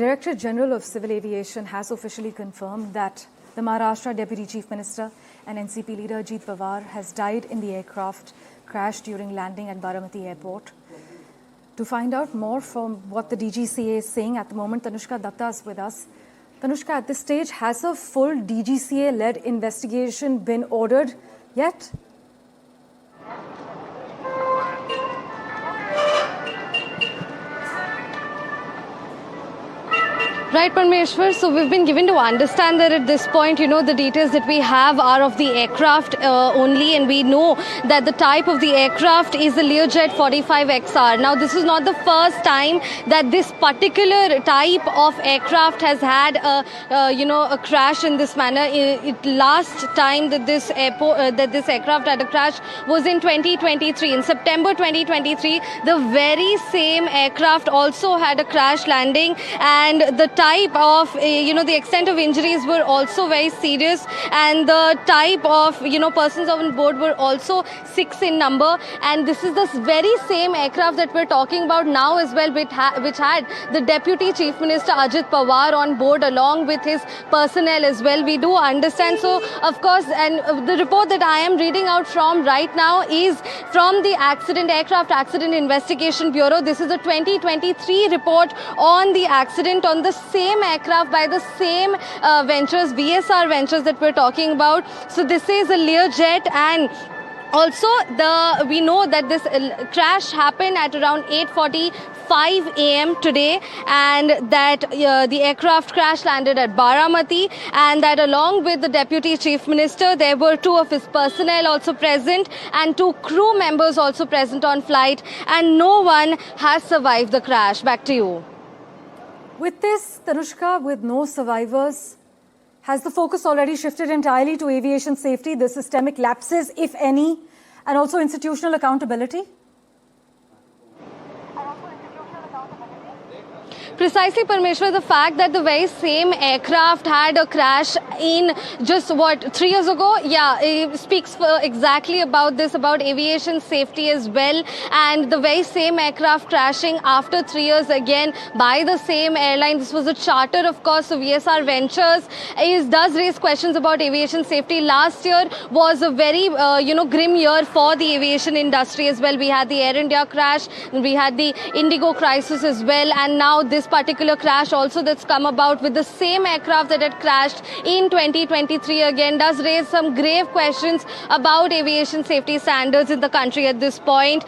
Director General of Civil Aviation has officially confirmed that the Maharashtra Deputy Chief Minister and NCP leader Ajit Pawar has died in the aircraft crash during landing at Baramati Airport. To find out more from what the DGCA is saying at the moment, Tanushka Datta is with us. Tanushka, at this stage, has a full DGCA-led investigation been ordered yet? Right, Parmeshwar. So we've been given to understand that at this point, the details that we have are of the aircraft only, and we know that the type of the aircraft is the Learjet 45XR. Now, this is not the first time that this particular type of aircraft has had a crash in this manner. Last time that this aircraft had a crash was in 2023. In September 2023, the very same aircraft also had a crash landing, and the type of, the extent of injuries were also very serious, and the type of, persons on board were also 6 in number. And this is the very same aircraft that we're talking about now as well, which had the Deputy Chief Minister Ajit Pawar on board along with his personnel as well. We do understand. So, of course, and the report that I am reading out from right now is from the Aircraft Accident Investigation Bureau. This is a 2023 report on the accident on the same aircraft by the same ventures, VSR Ventures, that we're talking about. So this is a Learjet, and also we know that this crash happened at around 8:45 a.m. today, and that the aircraft crash landed at Baramati, and that along with the Deputy Chief Minister, there were 2 of his personnel also present and 2 crew members also present on flight, and no one has survived the crash. Back to you. With this, Tanushka, with no survivors, has the focus already shifted entirely to aviation safety, the systemic lapses, if any, and also institutional accountability? Precisely, Parmeshwar, the fact that the very same aircraft had a crash in just 3 years ago, it speaks exactly about this, about aviation safety as well. And the very same aircraft crashing after 3 years again by the same airline. This was a charter, of course, so VSR Ventures does raise questions about aviation safety. Last year was a very, grim year for the aviation industry as well. We had the Air India crash, we had the Indigo crisis as well, and now this particular crash also that's come about with the same aircraft that had crashed in 2023 again does raise some grave questions about aviation safety standards in the country at this point.